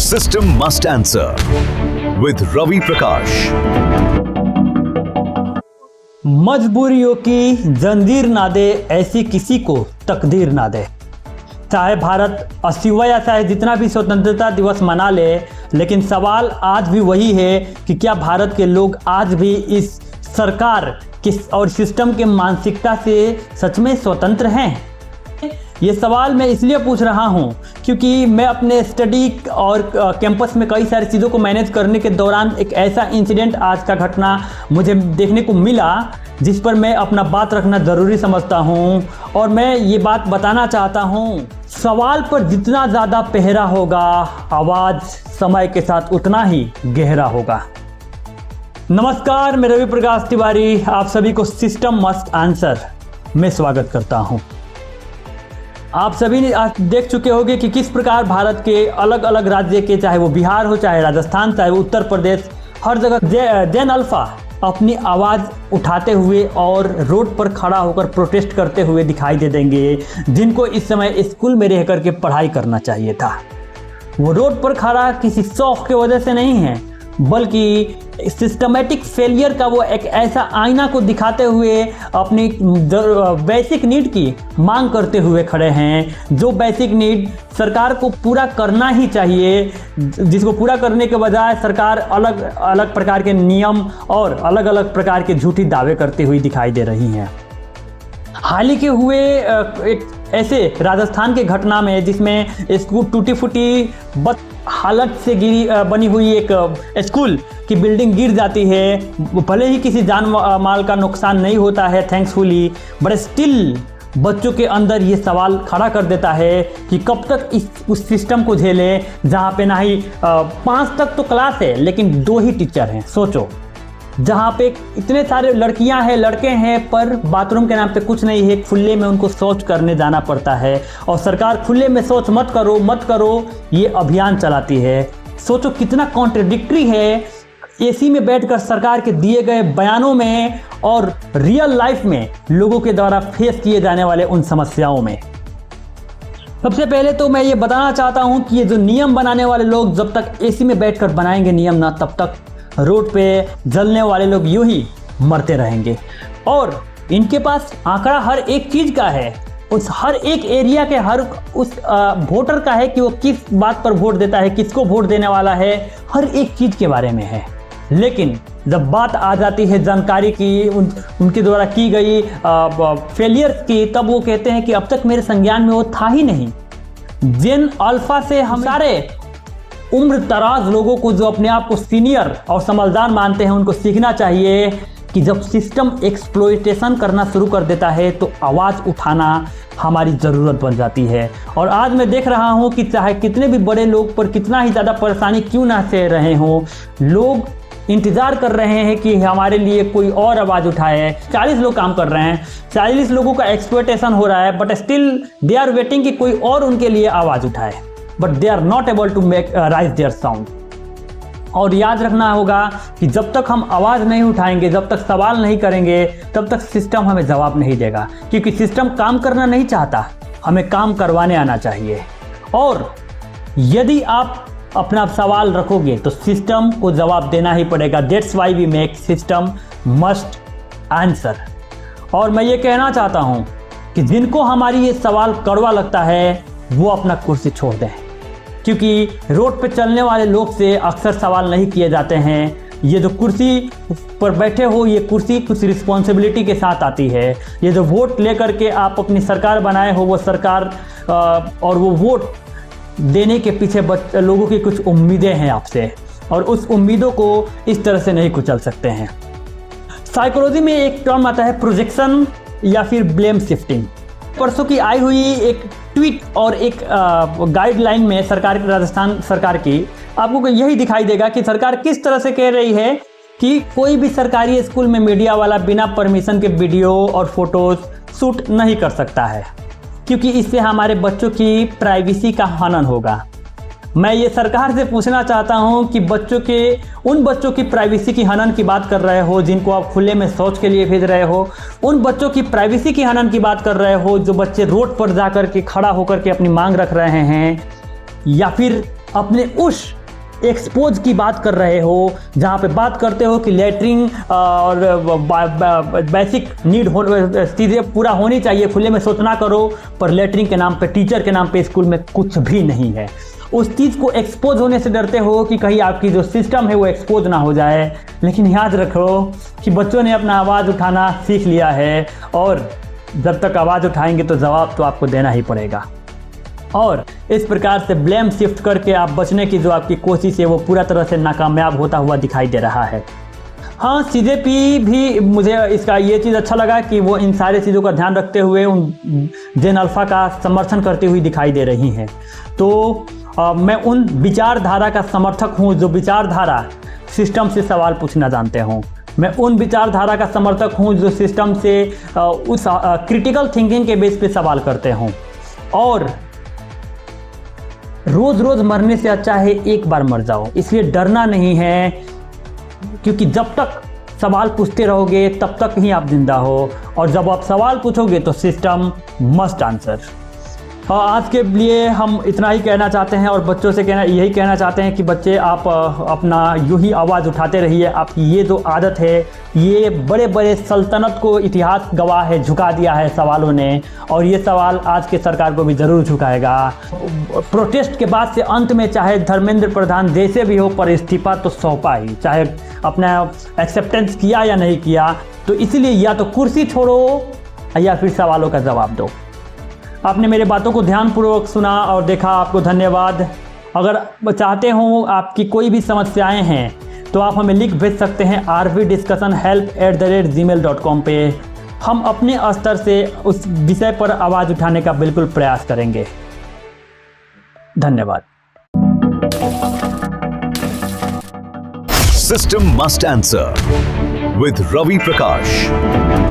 System Must Answer with Ravi Prakash. मजबूरियों की जंजीर ना दे, ऐसी किसी को तकदीर ना दे। चाहे भारत 80वां या चाहे जितना भी स्वतंत्रता दिवस मना ले, लेकिन सवाल आज भी वही है कि क्या भारत के लोग आज भी इस सरकार और सिस्टम के मानसिकता से सच में स्वतंत्र हैं? ये सवाल मैं इसलिए पूछ रहा हूँ क्योंकि मैं अपने स्टडी और कैंपस में कई सारी चीज़ों को मैनेज करने के दौरान एक ऐसा इंसिडेंट, आज का घटना मुझे देखने को मिला जिस पर मैं अपना बात रखना ज़रूरी समझता हूँ और मैं ये बात बताना चाहता हूँ। सवाल पर जितना ज़्यादा पहरा होगा, आवाज़ समय के साथ उतना ही गहरा होगा। नमस्कार, मैं रवि प्रकाश तिवारी आप सभी को सिस्टम मस्ट आंसर में स्वागत करता हूँ। आप सभी ने आज देख चुके होंगे कि किस प्रकार भारत के अलग अलग राज्य के, चाहे वो बिहार हो, चाहे राजस्थान, चाहे वो उत्तर प्रदेश, हर जगह जेन अल्फा अपनी आवाज़ उठाते हुए और रोड पर खड़ा होकर प्रोटेस्ट करते हुए दिखाई दे देंगे, जिनको इस समय स्कूल में रह कर के पढ़ाई करना चाहिए था। वो रोड पर खड़ा किसी शौक की वजह से नहीं है, बल्कि सिस्टमेटिक फेलियर का वो एक ऐसा आईना को दिखाते हुए अपनी बेसिक नीड की मांग करते हुए खड़े हैं, जो बेसिक नीड सरकार को पूरा करना ही चाहिए, जिसको पूरा करने के बजाय सरकार अलग अलग प्रकार के नियम और अलग अलग प्रकार के झूठी दावे करती हुई दिखाई दे रही हैं। हाल ही के हुए एक ऐसे राजस्थान के घटना में जिसमें स्कूल टूटी फूटी हालत से बनी हुई एक स्कूल की बिल्डिंग गिर जाती है। भले ही किसी जान माल का नुकसान नहीं होता है थैंक्सफुली, बट स्टिल बच्चों के अंदर ये सवाल खड़ा कर देता है कि कब तक उस सिस्टम को झेलें जहाँ पे ना ही 5 तक तो क्लास है लेकिन 2 ही टीचर हैं। सोचो, जहाँ पे इतने सारे लड़कियां हैं, लड़के हैं, पर बाथरूम के नाम पे कुछ नहीं है, खुले में उनको शौच करने जाना पड़ता है और सरकार खुले में शौच मत करो ये अभियान चलाती है। सोचो कितना कॉन्ट्रडिक्टरी है एसी में बैठकर सरकार के दिए गए बयानों में और रियल लाइफ में लोगों के द्वारा फेस किए जाने वाले उन समस्याओं में। सबसे पहले तो मैं ये बताना चाहता हूँ कि ये जो नियम बनाने वाले लोग जब तक एसी में बैठकर बनाएंगे नियम ना, तब तक रोड पे जलने वाले लोग यूं ही मरते रहेंगे। और इनके पास आंकड़ा हर एक चीज का है, उस हर एक एरिया के हर उस वोटर का है कि वो किस बात पर वोट देता है, किसको वोट देने वाला है, हर एक चीज के बारे में है। लेकिन जब बात आ जाती है जानकारी की, उनके द्वारा की गई फेलियर्स की, तब वो कहते हैं कि अब तक मेरे संज्ञान में वो था ही नहीं। जेन अल्फा से हम सारे उम्र दराज लोगों को, जो अपने आप को सीनियर और समझदार मानते हैं, उनको सीखना चाहिए कि जब सिस्टम एक्सप्लॉयटेशन करना शुरू कर देता है तो आवाज़ उठाना हमारी ज़रूरत बन जाती है। और आज मैं देख रहा हूं कि चाहे कितने भी बड़े लोग पर कितना ही ज़्यादा परेशानी क्यों ना सह रहे हों, लोग इंतज़ार कर रहे हैं कि हमारे लिए कोई और आवाज़ उठाए। 40 लोग काम कर रहे हैं, 40 लोगों का एक्सप्लॉयटेशन हो रहा है, but still they are waiting कि कोई और उनके लिए आवाज़ उठाए, but they are not able to make raise their sound. और याद रखना होगा कि जब तक हम आवाज़ नहीं उठाएंगे, जब तक सवाल नहीं करेंगे, तब तक सिस्टम हमें जवाब नहीं देगा, क्योंकि सिस्टम काम करना नहीं चाहता, हमें काम करवाने आना चाहिए। और यदि आप अपना सवाल रखोगे तो सिस्टम को जवाब देना ही पड़ेगा। That's why we make system must answer. और मैं ये कहना चाहता हूँ कि जिनको हमारी ये सवाल कड़वा लगता है वो अपना कुर्सी छोड़ दें, क्योंकि रोड पे चलने वाले लोग से अक्सर सवाल नहीं किए जाते हैं। ये जो कुर्सी पर बैठे हो, ये कुर्सी कुछ रिस्पॉन्सिबिलिटी के साथ आती है। ये जो वोट लेकर के आप अपनी सरकार बनाए हो, वो सरकार और वो वोट देने के पीछे लोगों की कुछ उम्मीदें हैं आपसे, और उस उम्मीदों को इस तरह से नहीं कुचल सकते हैं। साइकोलॉजी में एक टर्म आता है प्रोजेक्शन या फिर ब्लेम शिफ्टिंग। परसों की आई हुई एक ट्वीट और एक गाइडलाइन में राजस्थान सरकार की आपको यही दिखाई देगा कि सरकार किस तरह से कह रही है कि कोई भी सरकारी स्कूल में मीडिया वाला बिना परमिशन के वीडियो और फोटोज शूट नहीं कर सकता है, क्योंकि इससे हमारे बच्चों की प्राइवेसी का हनन होगा। मैं ये सरकार से पूछना चाहता हूं कि उन बच्चों की प्राइवेसी की हनन की बात कर रहे हो जिनको आप खुले में शौच के लिए भेज रहे हो, उन बच्चों की प्राइवेसी की हनन की बात कर रहे हो जो बच्चे रोड पर जाकर के खड़ा होकर के अपनी मांग रख रहे हैं, या फिर अपने उस एक्सपोज की बात कर रहे हो, जहाँ पे बात करते हो कि लेटरिन और बेसिक नीड हो चीज़ें पूरा होनी चाहिए, खुले में शौच ना करो, पर लेटरिन के नाम पे, टीचर के नाम पे स्कूल में कुछ भी नहीं है। उस चीज़ को एक्सपोज होने से डरते हो कि कहीं आपकी जो सिस्टम है वो एक्सपोज ना हो जाए। लेकिन याद रखो कि बच्चों ने अपना आवाज़ उठाना सीख लिया है, और जब तक आवाज़ उठाएंगे तो जवाब तो आपको देना ही पड़ेगा। और इस प्रकार से ब्लेम शिफ्ट करके आप बचने की जो आपकी कोशिश है वो पूरा तरह से नाकामयाब होता हुआ दिखाई दे रहा है। हाँ, सीजेपी भी, मुझे इसका ये चीज़ अच्छा लगा कि वो इन सारी चीज़ों का ध्यान रखते हुए उन जेन अल्फ़ा का समर्थन करती हुई दिखाई दे रही हैं। तो मैं उन विचारधारा का समर्थक हूँ जो विचारधारा सिस्टम से सवाल पूछना जानते हों। मैं उन विचारधारा का समर्थक हूँ जो सिस्टम से उस क्रिटिकल थिंकिंग के बेस पे सवाल करते हों। और रोज़ रोज़ मरने से अच्छा है एक बार मर जाओ, इसलिए डरना नहीं है, क्योंकि जब तक सवाल पूछते रहोगे तब तक ही आप जिंदा हो, और जब आप सवाल पूछोगे तो सिस्टम मस्ट आंसर। आज के लिए हम इतना ही कहना चाहते हैं, और बच्चों से यही कहना चाहते हैं कि बच्चे आप अपना यूं ही आवाज़ उठाते रहिए। आपकी ये जो आदत है, ये बड़े बड़े सल्तनत को इतिहास गवाह है, झुका दिया है सवालों ने, और ये सवाल आज के सरकार को भी ज़रूर झुकाएगा। प्रोटेस्ट के बाद से अंत में चाहे धर्मेंद्र प्रधान जैसे भी हो, पर इस्तीफा तो सौंपा ही, चाहे अपना एक्सेप्टेंस किया या नहीं किया। तो इसीलिए या तो कुर्सी छोड़ो या फिर सवालों का जवाब दो। आपने मेरे बातों को ध्यानपूर्वक सुना और देखा, आपको धन्यवाद। अगर चाहते हो आपकी कोई भी समस्याएं हैं तो आप हमें लिख भेज सकते हैं rvdiscussionhelp@gmail.com पे। हम अपने स्तर से उस विषय पर आवाज़ उठाने का बिल्कुल प्रयास करेंगे। धन्यवाद। System Must Answer with Ravi Prakash.